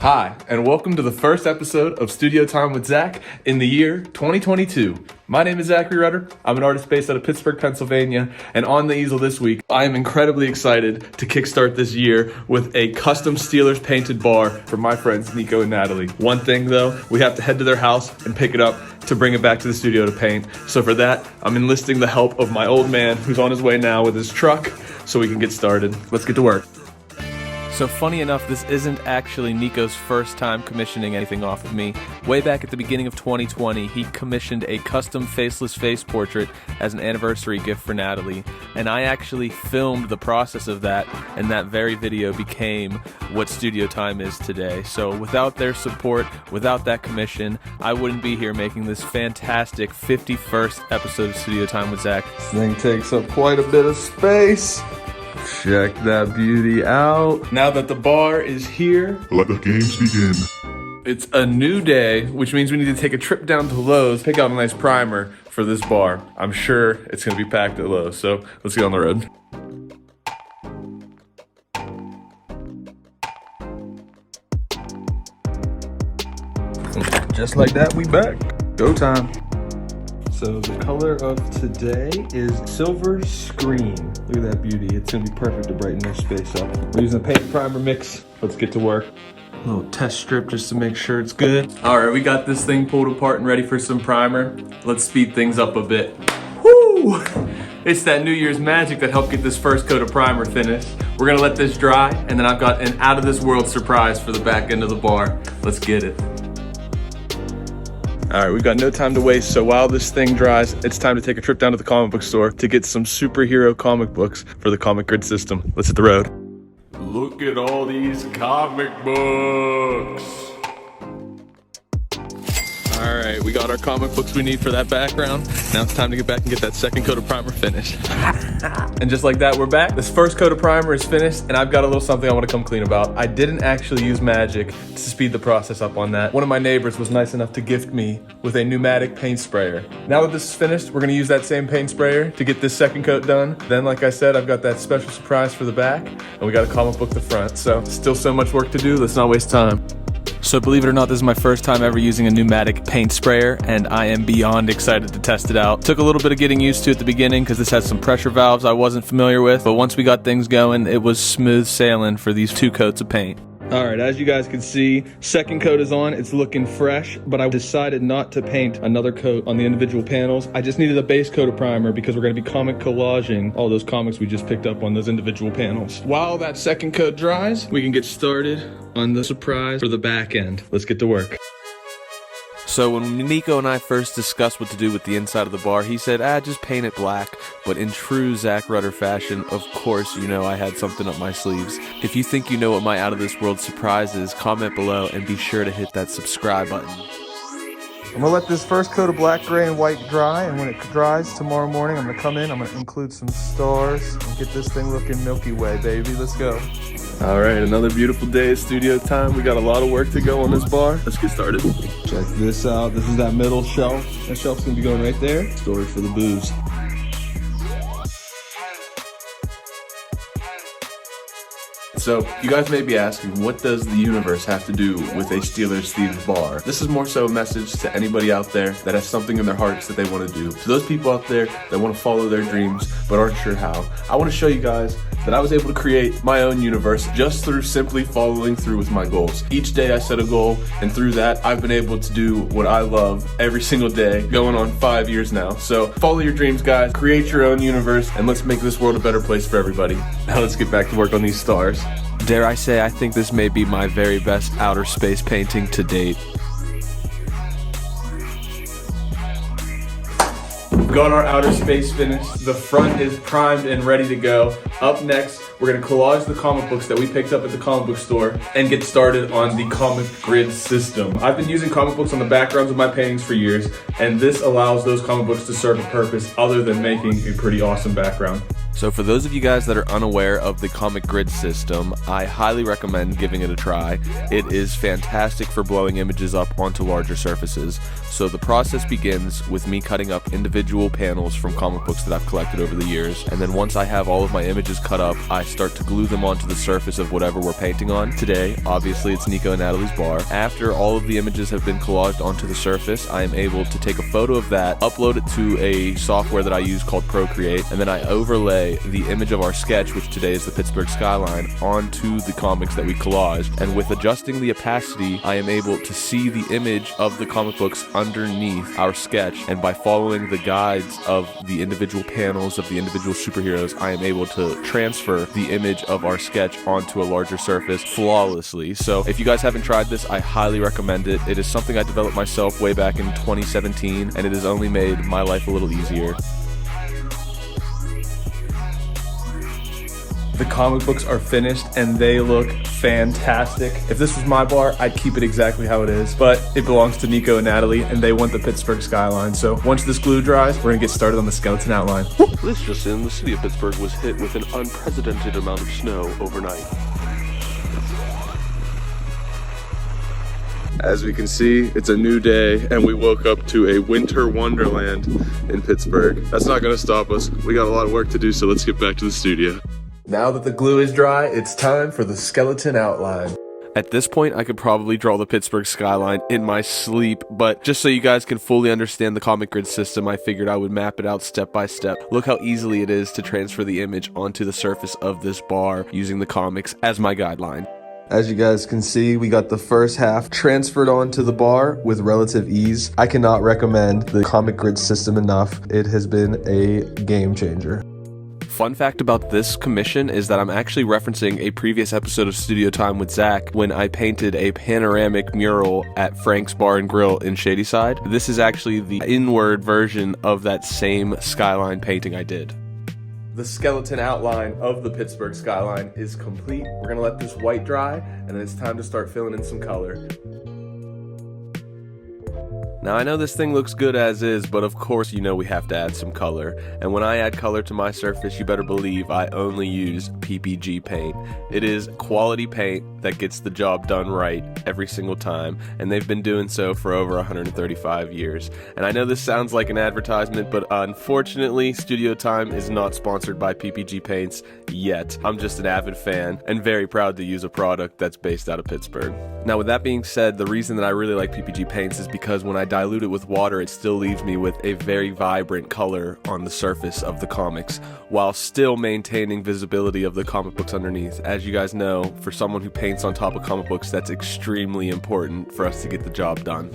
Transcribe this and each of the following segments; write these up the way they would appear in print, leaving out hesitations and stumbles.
Hi, and welcome to the first episode of Studio Time with Zach in the year 2022. My name is Zachary Rudder. I'm an artist based out of Pittsburgh, Pennsylvania, and on the easel this week, I am incredibly excited to kickstart this year with a custom Steelers painted bar for my friends Nico and Natalie. One thing though, we have to head to their house and pick it up to bring it back to the studio to paint. So for that, I'm enlisting the help of my old man who's on his way now with his truck so we can get started. Let's get to work. So funny enough, this isn't actually Nico's first time commissioning anything off of me. Way back at the beginning of 2020, he commissioned a custom faceless face portrait as an anniversary gift for Natalie, and I actually filmed the process of that, and that very video became what Studio Time is today. So without their support, without that commission, I wouldn't be here making this fantastic 51st episode of Studio Time with Zach. This thing takes up quite a bit of space. Check that beauty out. Now that the bar is here, let the games begin. It's a new day, which means we need to take a trip down to Lowe's, pick out a nice primer for this bar. I'm sure it's gonna be packed at Lowe's, so let's get on the road. Just like that, we back. Go time. So the color of today is Silver Screen. Look at that beauty. It's gonna be perfect to brighten their space up. We're using a paint primer mix. Let's get to work. A little test strip just to make sure it's good. All right, we got this thing pulled apart and ready for some primer. Let's speed things up a bit. Woo! It's that New Year's magic that helped get this first coat of primer finished. We're gonna let this dry, and then I've got an out of this world surprise for the back end of the bar. Let's get it. All right, we've got no time to waste, so while this thing dries, it's time to take a trip down to the comic book store to get some superhero comic books for the Comic Grid system. Let's hit the road. Look at all these comic books. All right, we got our comic books we need for that background. Now it's time to get back and get that second coat of primer finished. And just like that, we're back. This first coat of primer is finished, and I've got a little something I want to come clean about. I didn't actually use magic to speed the process up on that. One of my neighbors was nice enough to gift me with a pneumatic paint sprayer. Now that this is finished, we're gonna use that same paint sprayer to get this second coat done. Then, like I said, I've got that special surprise for the back, and we got a comic book the front. So still so much work to do, let's not waste time. So believe it or not, this is my first time ever using a pneumatic paint sprayer, and I am beyond excited to test it out. Took a little bit of getting used to at the beginning because this has some pressure valves I wasn't familiar with, but once we got things going, it was smooth sailing for these 2 coats of paint. All right, as you guys can see, second coat is on. It's looking fresh, but I decided not to paint another coat on the individual panels. I just needed a base coat of primer because we're gonna be comic collaging all those comics we just picked up on those individual panels. While that second coat dries, we can get started on the surprise for the back end. Let's get to work. So when Nico and I first discussed what to do with the inside of the bar, he said, just paint it black. But in true Zach Rudder fashion, of course, you know I had something up my sleeves. If you think you know what my out-of-this-world surprise is, comment below and be sure to hit that subscribe button. I'm gonna let this first coat of black, gray, and white dry, and when it dries tomorrow morning, I'm gonna come in, I'm gonna include some stars, and get this thing looking Milky Way, baby. Let's go. All right, another beautiful day at Studio Time. We got a lot of work to go on this bar. Let's get started. Check this out. This is that middle shelf. That shelf's gonna be going right there. Storage for the booze. So, you guys may be asking, what does the universe have to do with a Steelers-themed bar? This is more so a message to anybody out there that has something in their hearts that they want to do. To those people out there that want to follow their dreams but aren't sure how, I want to show you guys that I was able to create my own universe just through simply following through with my goals. Each day I set a goal, and through that, I've been able to do what I love every single day, going on 5 years now. So follow your dreams, guys, create your own universe, and let's make this world a better place for everybody. Now let's get back to work on these stars. Dare I say, I think this may be my very best outer space painting to date. Got our outer space finished. The front is primed and ready to go. Up next, we're gonna collage the comic books that we picked up at the comic book store and get started on the Comic Grid system. I've been using comic books on the backgrounds of my paintings for years, and this allows those comic books to serve a purpose other than making a pretty awesome background. So for those of you guys that are unaware of the Comic Grid system, I highly recommend giving it a try. It is fantastic for blowing images up onto larger surfaces. So the process begins with me cutting up individual panels from comic books that I've collected over the years, and then once I have all of my images cut up, I start to glue them onto the surface of whatever we're painting on. Today, obviously, it's Nico and Natalie's bar. After all of the images have been collaged onto the surface, I am able to take a photo of that, upload it to a software that I use called Procreate, and then I overlay the image of our sketch, which today is the Pittsburgh skyline, onto the comics that we collaged. And with adjusting the opacity, I am able to see the image of the comic books underneath our sketch, and by following the guides of the individual panels of the individual superheroes, I am able to transfer the image of our sketch onto a larger surface flawlessly. So if you guys haven't tried this, I highly recommend it. It is something I developed myself way back in 2017, and it has only made my life a little easier. The comic books are finished and they look fantastic. If this was my bar, I'd keep it exactly how it is, but it belongs to Nico and Natalie and they want the Pittsburgh skyline. So once this glue dries, we're gonna get started on the skeleton outline. This just in, the city of Pittsburgh was hit with an unprecedented amount of snow overnight. As we can see, it's a new day and we woke up to a winter wonderland in Pittsburgh. That's not gonna stop us. We got a lot of work to do, so let's get back to the studio. Now that the glue is dry, it's time for the skeleton outline. At this point, I could probably draw the Pittsburgh skyline in my sleep, but just so you guys can fully understand the comic grid system, I figured I would map it out step by step. Look how easily it is to transfer the image onto the surface of this bar using the comics as my guideline. As you guys can see, we got the first half transferred onto the bar with relative ease. I cannot recommend the comic grid system enough. It has been a game changer. Fun fact about this commission is that I'm actually referencing a previous episode of Studio Time with Zach when I painted a panoramic mural at Frank's Bar and Grill in Shadyside. This is actually the inward version of that same skyline painting I did. The skeleton outline of the Pittsburgh skyline is complete. We're gonna let this white dry, and then it's time to start filling in some color. Now I know this thing looks good as is, but of course you know we have to add some color. And when I add color to my surface, you better believe I only use PPG paint. It is quality paint that gets the job done right every single time, and they've been doing so for over 135 years. And I know this sounds like an advertisement, but unfortunately Studio Time is not sponsored by PPG paints yet. I'm just an avid fan and very proud to use a product that's based out of Pittsburgh. Now with that being said, the reason that I really like PPG paints is because when I dilute it with water, it still leaves me with a very vibrant color on the surface of the comics, while still maintaining visibility of the comic books underneath. As you guys know, for someone who paints on top of comic books, that's extremely important for us to get the job done.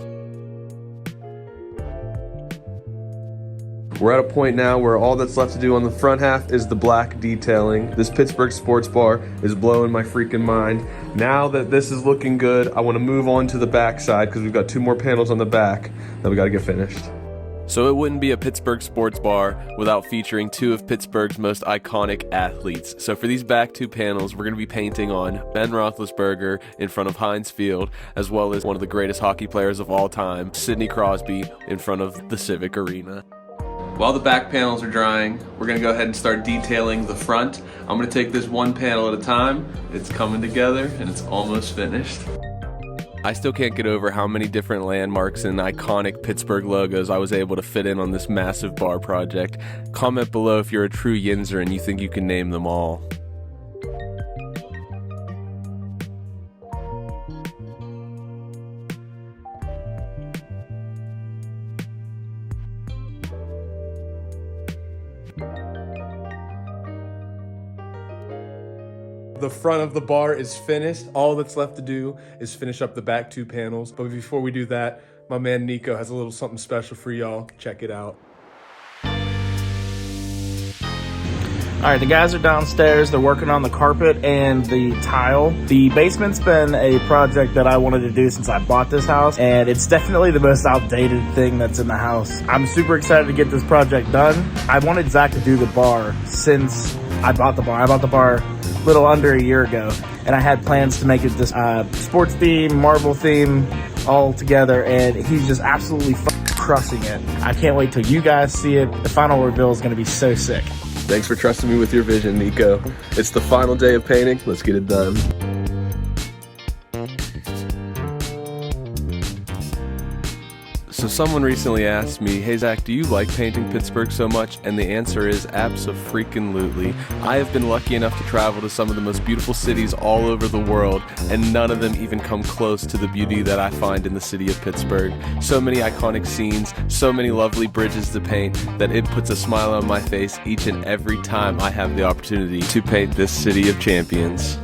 We're at a point now where all that's left to do on the front half is the black detailing. This Pittsburgh sports bar is blowing my freaking mind. Now that this is looking good, I want to move on to the back side because we've got 2 more panels on the back that we got to get finished. So it wouldn't be a Pittsburgh sports bar without featuring 2 of Pittsburgh's most iconic athletes. So for these back 2 panels, we're going to be painting on Ben Roethlisberger in front of Heinz Field, as well as one of the greatest hockey players of all time, Sidney Crosby, in front of the Civic Arena. While the back panels are drying, we're gonna go ahead and start detailing the front. I'm gonna take this one panel at a time. It's coming together and it's almost finished. I still can't get over how many different landmarks and iconic Pittsburgh logos I was able to fit in on this massive bar project. Comment below if you're a true Yinzer and you think you can name them all. The front of the bar is finished. All that's left to do is finish up the back 2 panels. But before we do that, my man Nico has a little something special for y'all. Check it out. All right, the guys are downstairs. They're working on the carpet and the tile. The basement's been a project that I wanted to do since I bought this house, and it's definitely the most outdated thing that's in the house. I'm super excited to get this project done. I wanted Zach to do the bar since I bought the bar. I bought the bar a little under a year ago, and I had plans to make it this sports theme, Marvel theme, all together, and he's just absolutely crushing it. I can't wait till you guys see it. The final reveal is going to be so sick. Thanks for trusting me with your vision, Nico. It's the final day of painting. Let's get it done. So someone recently asked me, hey Zach, do you like painting Pittsburgh so much? And the answer is abso-freaking-lutely. I have been lucky enough to travel to some of the most beautiful cities all over the world, and none of them even come close to the beauty that I find in the city of Pittsburgh. So many iconic scenes, so many lovely bridges to paint, that it puts a smile on my face each and every time I have the opportunity to paint this city of champions.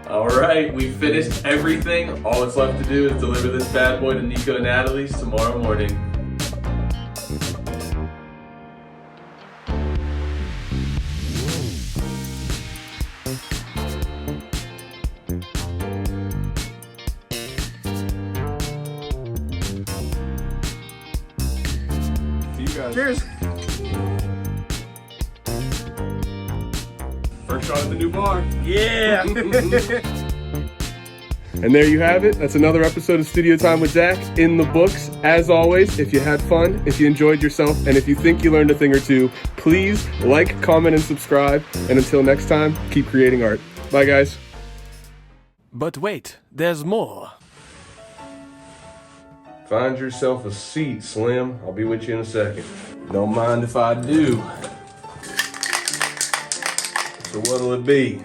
All right, we finished everything. All that's left to do is deliver this bad boy to Nico and Natalie's tomorrow morning. See you guys. Cheers. First shot at the new bar. Yeah. And there you have it. That's another episode of Studio Time with Zach in the books. As always, if you had fun, if you enjoyed yourself, and if you think you learned a thing or two, please like, comment, and subscribe. And until next time, keep creating art. Bye, guys. But wait, there's more. Find yourself a seat, Slim. I'll be with you in a second. Don't mind if I do. So what'll it be?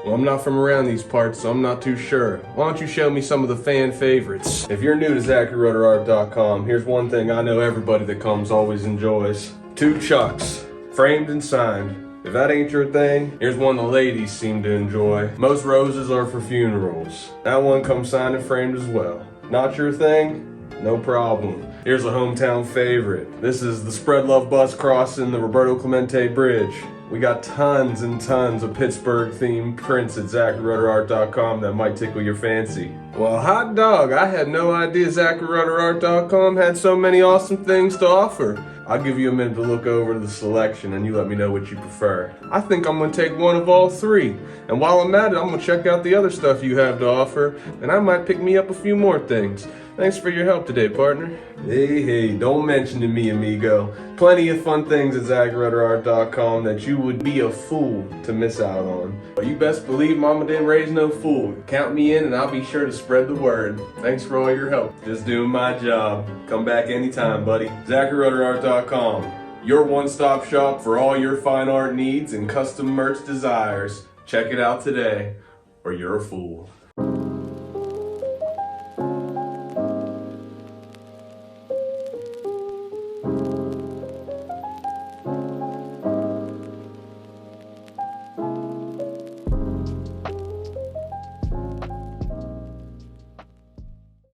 Well, I'm not from around these parts, so I'm not too sure. Why don't you show me some of the fan favorites? If you're new to ZacharyRutterArt.com, here's one thing I know everybody that comes always enjoys. 2 Chucks, framed and signed. If that ain't your thing, here's one the ladies seem to enjoy. Most roses are for funerals. That one comes signed and framed as well. Not your thing? No problem. Here's a hometown favorite. This is the Spread Love bus crossing the Roberto Clemente Bridge. We got tons and tons of Pittsburgh-themed prints at ZacharyRutterArt.com that might tickle your fancy. Well, hot dog, I had no idea ZacharyRutterArt.com had so many awesome things to offer. I'll give you a minute to look over the selection and you let me know what you prefer. I think I'm gonna take one of all 3. And while I'm at it, I'm gonna check out the other stuff you have to offer, and I might pick me up a few more things. Thanks for your help today, partner. Hey, don't mention to me, amigo. Plenty of fun things at ZacharyRutterArt.com that you would be a fool to miss out on. But you best believe Mama didn't raise no fool. Count me in and I'll be sure to spread the word. Thanks for all your help. Just doing my job. Come back anytime, buddy. ZacharyRutterArt.com, your one-stop shop for all your fine art needs and custom merch desires. Check it out today, or you're a fool.